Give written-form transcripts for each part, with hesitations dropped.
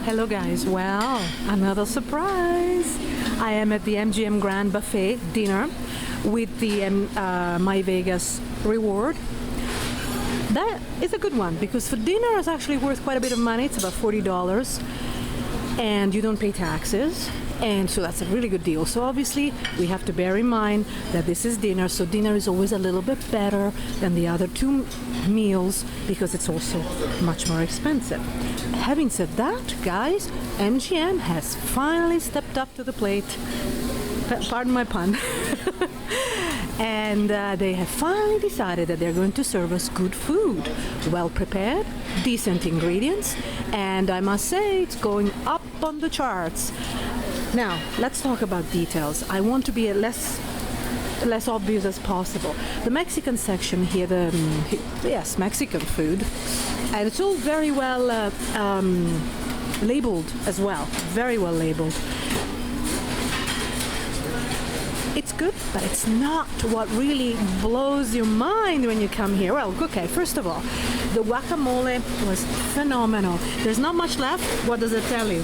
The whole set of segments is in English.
Hello guys, well, another surprise. I am at the MGM Grand Buffet dinner with the My Vegas reward. That is a good one because for dinner it's actually worth quite a bit of money. It's about $40 and you don't pay taxes, and so that's a really good deal. So obviously we have to bear in mind that this is dinner, so dinner is always a little bit better than the other two meals because it's also much more expensive. Having said that, guys, MGM has finally stepped up to the plate. Pardon my pun. And they have finally decided that they're going to serve us good food, well prepared, decent ingredients, and I must say it's going up on the charts. Now let's talk about details. I want to be less obvious as possible. The Mexican section here, yes, Mexican food, and it's all very well labeled as well, very well labeled. It's good, but it's not what really blows your mind when you come here. Well, okay, first of all, the guacamole was phenomenal. There's not much left. What does it tell you?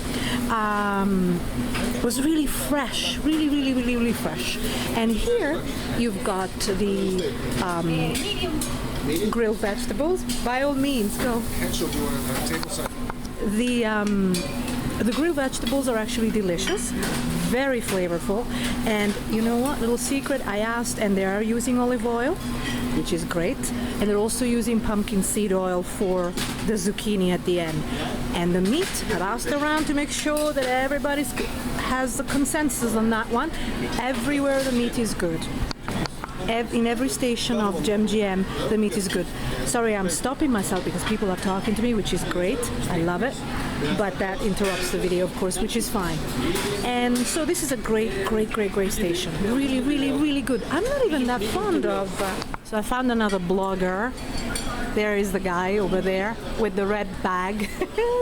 It was really fresh, really fresh. And here you've got the grilled vegetables. By all means, go. The grilled vegetables are actually delicious, very flavorful, and you know what, little secret, I asked, and they are using olive oil, which is great, and they're also using pumpkin seed oil for the zucchini at the end. And the meat, I've asked around to make sure that everybody has the consensus on that one. Everywhere the meat is good. In every station of MGM, the meat is good. Sorry, I'm stopping myself because people are talking to me, which is great. I love it. But that interrupts the video, of course, which is fine. And so this is a great station. Really good. I'm not even that fond of... So I found another blogger. There is the guy over there with the red bag.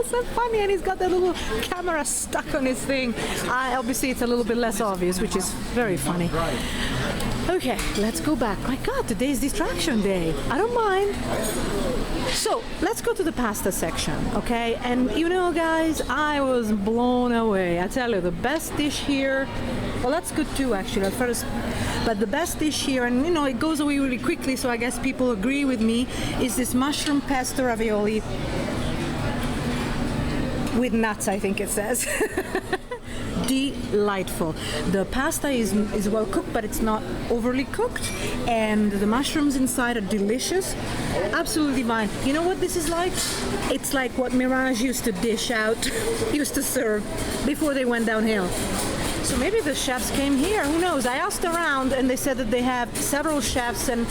So funny, and he's got that little camera stuck on his thing. Obviously, it's a little bit less obvious, which is very funny. Okay, let's go back. My God, today's distraction day. I don't mind. So, let's go to the pasta section, okay? And you know, guys, I was blown away. I tell you, the best dish here, well, that's good too, actually, at first. But the best dish here, and you know, it goes away really quickly, so I guess people agree with me, is this mushroom pesto ravioli with nuts, I think it says. Delightful. The pasta is well cooked, but it's not overly cooked, and the mushrooms inside are delicious. Absolutely fine. You know what this is like? It's like what Mirage used to dish out, used to serve before they went downhill. So maybe the chefs came here, who knows? I asked around and they said that they have several chefs, and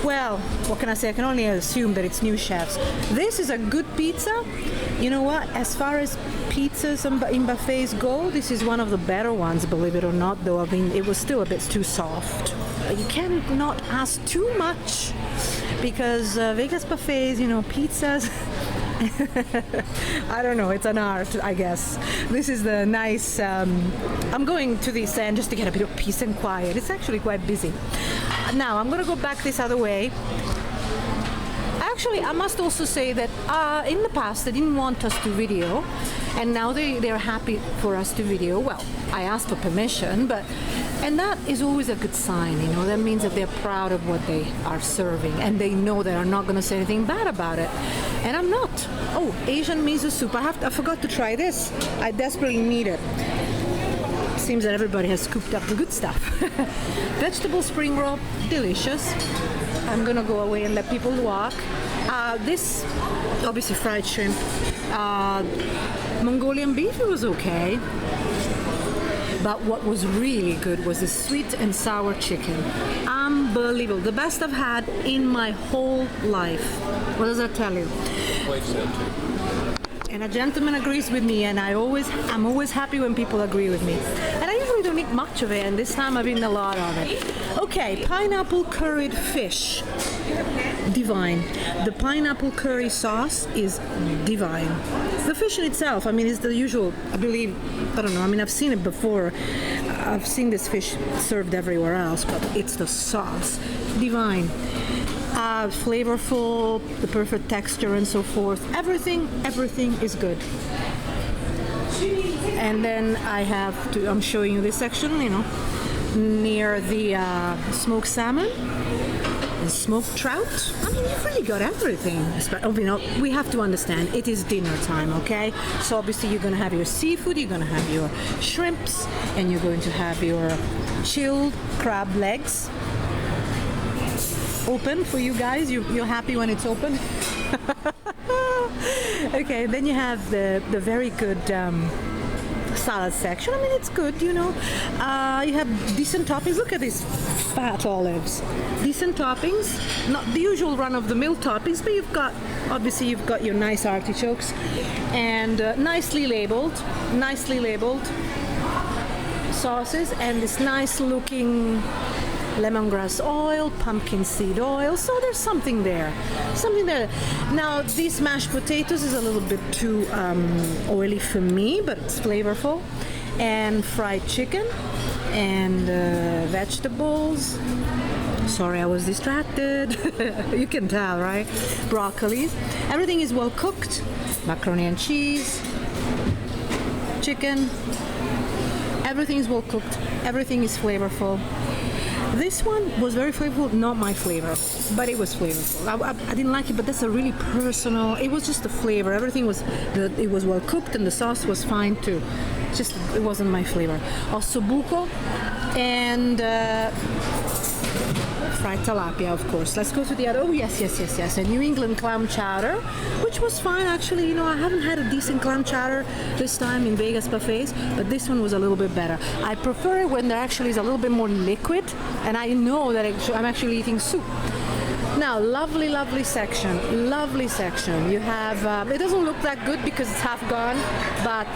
well, what can I say? I can only assume that it's new chefs. This is a good pizza. You know what? As far as pizzas in buffets go, this is one of the better ones, believe it or not, though. I mean, it was still a bit too soft. You cannot ask too much because Vegas buffets, you know, pizzas... I don't know, it's an art, I guess. This is the nice... I'm going to this end just to get a bit of peace and quiet. It's actually quite busy. Now, I'm going to go back this other way. Actually, I must also say that in the past, they didn't want us to video, and now they're happy for us to video. Well, I asked for permission, and that is always a good sign, you know. That means that they're proud of what they are serving, and they know that I'm not going to say anything bad about it. And I'm not. Oh, Asian miso soup. I forgot to try this. I desperately need it. Seems that everybody has scooped up the good stuff. Vegetable spring roll, delicious. I'm gonna go away and let people walk. This, obviously fried shrimp. Mongolian beef, it was okay. But what was really good was the sweet and sour chicken. Unbelievable. The best I've had in my whole life. What does that tell you? And a gentleman agrees with me, and I'm always happy when people agree with me. And I usually don't eat much of it, and this time I've eaten a lot of it. Okay, pineapple curried fish. Divine. The pineapple curry sauce is divine. The fish in itself, I mean, is the usual, I believe, I don't know, I mean, I've seen it before. I've seen this fish served everywhere else, but it's the sauce. Divine. Flavorful, the perfect texture and so forth. Everything is good. And then I'm showing you this section, near the smoked salmon and smoked trout. I mean, you've really got everything. We have to understand, it is dinner time, okay? So obviously you're going to have your seafood, you're going to have your shrimps, and you're going to have your chilled crab legs. Open for you guys. You're happy when it's open. Okay, then you have the very good salad section. I mean, it's good, You have decent toppings. Look at these fat olives. Decent toppings, not the usual run-of-the-mill toppings, but you've got your nice artichokes and nicely labeled sauces, and this nice looking lemongrass oil, pumpkin seed oil. So there's something there. Now, these mashed potatoes is a little bit too oily for me, but it's flavorful. And fried chicken and vegetables. Sorry, I was distracted. You can tell, right? Broccoli. Everything is well cooked. Macaroni and cheese, chicken. Everything is well cooked. Everything is flavorful. This one was very flavorful, not my flavor, but it was flavorful. I didn't like it, but that's a really personal. It was just the flavor. Everything was well cooked, and the sauce was fine too. It wasn't my flavor. Ossobuco and fried tilapia, of course. Let's go to the other. Oh yes. A New England clam chowder, which was fine actually. I haven't had a decent clam chowder this time in Vegas buffets, but this one was a little bit better. I prefer it when there actually is a little bit more liquid, and I know that I'm actually eating soup. Now, lovely section. You have, it doesn't look that good because it's half gone, but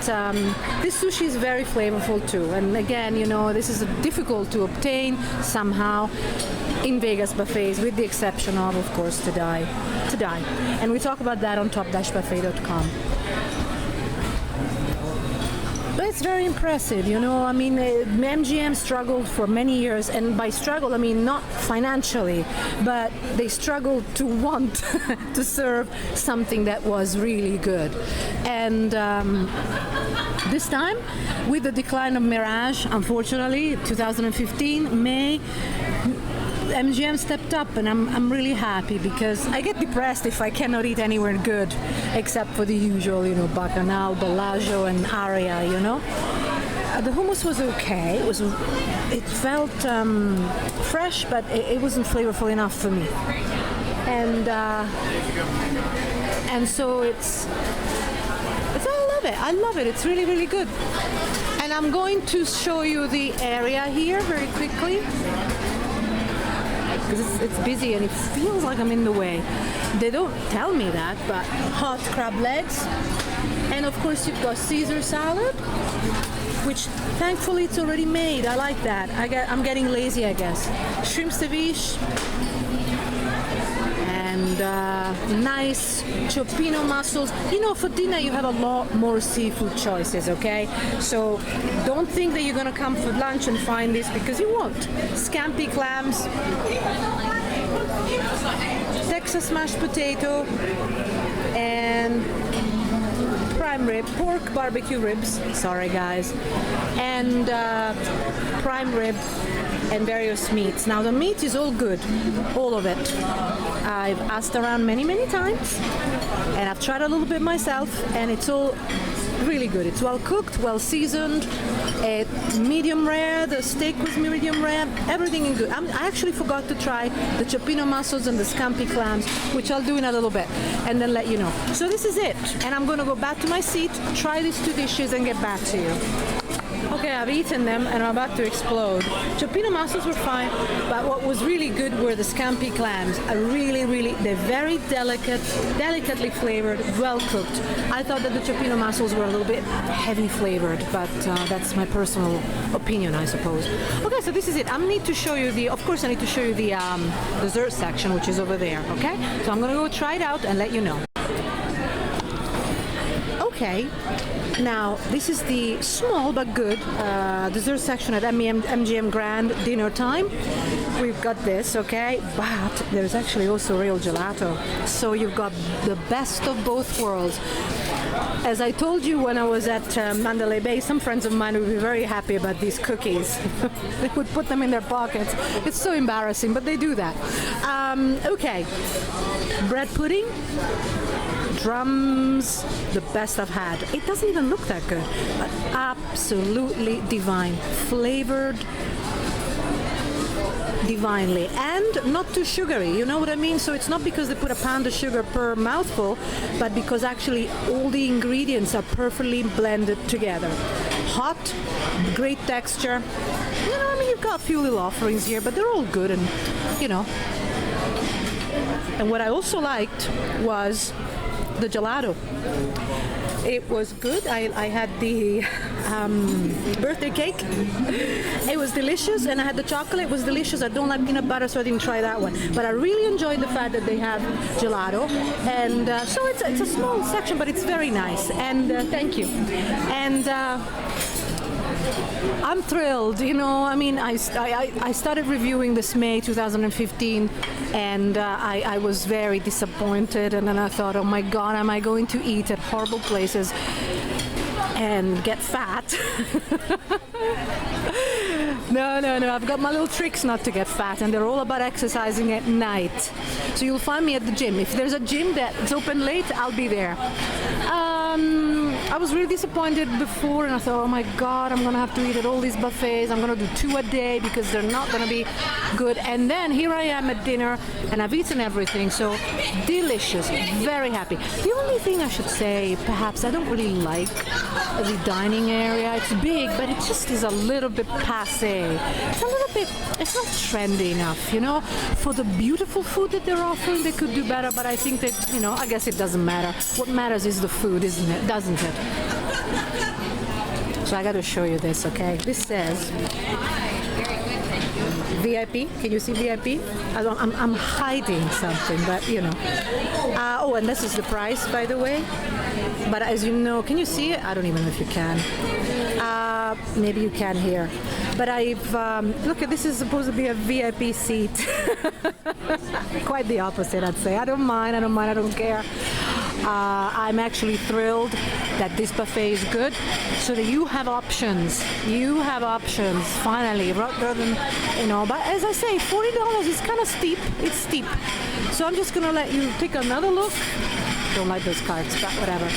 this sushi is very flavorful too. And again, this is difficult to obtain somehow in Vegas buffets, with the exception of course, to die. And we talk about that on top-buffet.com. But it's very impressive, I mean, MGM struggled for many years, and by struggle, I mean not financially, but they struggled to want to serve something that was really good. And this time, with the decline of Mirage, unfortunately, 2015, May, MGM stepped up, and I'm really happy, because I get depressed if I cannot eat anywhere good except for the usual, Bacchanal, Bellagio, and Aria, The hummus was okay. It felt fresh, but it wasn't flavorful enough for me. And so I love it. It's really, really good. And I'm going to show you the area here very quickly, because it's busy and it feels like I'm in the way. They don't tell me that, but hot crab legs. And of course you've got Caesar salad, which thankfully it's already made. I like that. I'm getting lazy, I guess. Shrimp ceviche. And nice cioppino mussels. For dinner you have a lot more seafood choices, okay? So don't think that you're gonna come for lunch and find this, because you won't. Scampi clams, Texas mashed potato, and prime rib, pork barbecue ribs, sorry guys, and prime rib and various meats. Now the meat is all good, all of it. I've asked around many times, and I've tried a little bit myself, and it's all really good. It's well cooked, well seasoned, medium rare. The steak was medium rare. Everything is good. I actually forgot to try the cioppino mussels and the scampi clams, which I'll do in a little bit, and then let you know. So this is it, and I'm going to go back to my seat, try these two dishes, and get back to you. Okay, I've eaten them and I'm about to explode. Cioppino mussels were fine, but what was really good were the scampi clams. They're very delicately flavored, well cooked. I thought that the cioppino mussels were a little bit heavy flavored, but that's my personal opinion, I suppose. Okay, so this is it. I need to show you the dessert section, which is over there, okay? So I'm gonna go try it out and let you know. Okay, now this is the small but good dessert section at MGM Grand dinner time. We've got this, okay, but there's actually also real gelato. So you've got the best of both worlds. As I told you when I was at Mandalay Bay, some friends of mine would be very happy about these cookies. They would put them in their pockets. It's so embarrassing, but they do that. Okay, bread pudding, drums, the best I've had. It doesn't even look that good, but absolutely divine, flavored divinely, and not too sugary, you know what I mean? So it's not because they put a pound of sugar per mouthful, but because actually all the ingredients are perfectly blended together. Hot, great texture. You know, I mean, you've got a few little offerings here, but they're all good, and you know. And what I also liked was the gelato. It was good. I had the birthday cake. It was delicious, and I had the chocolate. It was delicious. I don't like peanut butter, so I didn't try that one. But I really enjoyed the fact that they have gelato, and so it's a small section, but it's very nice. And thank you. And I'm thrilled. You know, I mean, I started reviewing this May 2015, and I was very disappointed. And then I thought, oh my God, am I going to eat at horrible places and get fat? No, I've got my little tricks not to get fat, and they're all about exercising at night. So you'll find me at the gym. If there's a gym that's open late, I'll be there. I was really disappointed before, and I thought, oh my God, I'm gonna have to eat at all these buffets. I'm gonna do 2 a day because they're not gonna be good. And then here I am at dinner, and I've eaten everything, so delicious, very happy. The only thing I should say, perhaps, I don't really like the dining area. It's big, but it just is a little bit passé. It's a little bit, it's not trendy enough, you know. For the beautiful food that they're offering, they could do better, but I think that, you know, I guess it doesn't matter. What matters is the food, isn't it? Doesn't it? So I got to show you this, okay? This says VIP. Can you see VIP? I'm hiding something, but you know. Oh, and this is the price, by the way. But as you know, can you see it? I don't even know if you can. Maybe you can here. But I've look at this is supposed to be a VIP seat. Quite the opposite, I'd say. I don't mind. I don't care. I'm actually thrilled that this buffet is good, so that you have options. You have options, finally, rather than, you know. But as I say, $40 is kind of steep. It's steep. So I'm just gonna let you take another look. Don't like those cards, but whatever.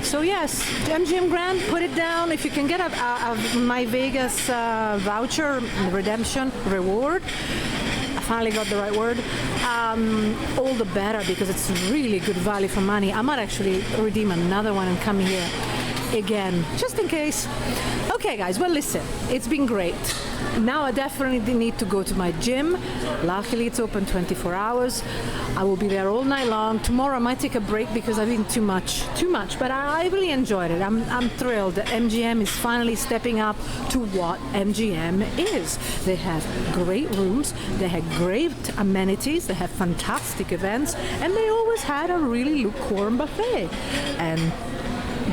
So yes, MGM Grand, put it down. If you can get a My Vegas voucher, redemption, reward. I finally got the right word. All the better, because it's really good value for money. I might actually redeem another one and come here again, just in case. Okay guys, well listen, it's been great. Now I definitely need to go to my gym. Luckily it's open 24 hours. I will be there all night long. Tomorrow I might take a break because I've eaten too much, but I really enjoyed it. I'm thrilled that MGM is finally stepping up to what MGM is. They have great rooms, they have great amenities, they have fantastic events, and they always had a really lukewarm buffet. And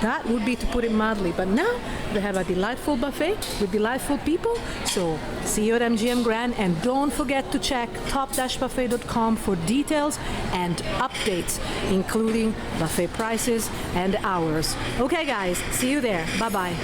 that would be to put it mildly, but now they have a delightful buffet with delightful people. So see you at MGM Grand, and don't forget to check top-buffet.com for details and updates, including buffet prices and hours. Okay guys, see you there. Bye bye.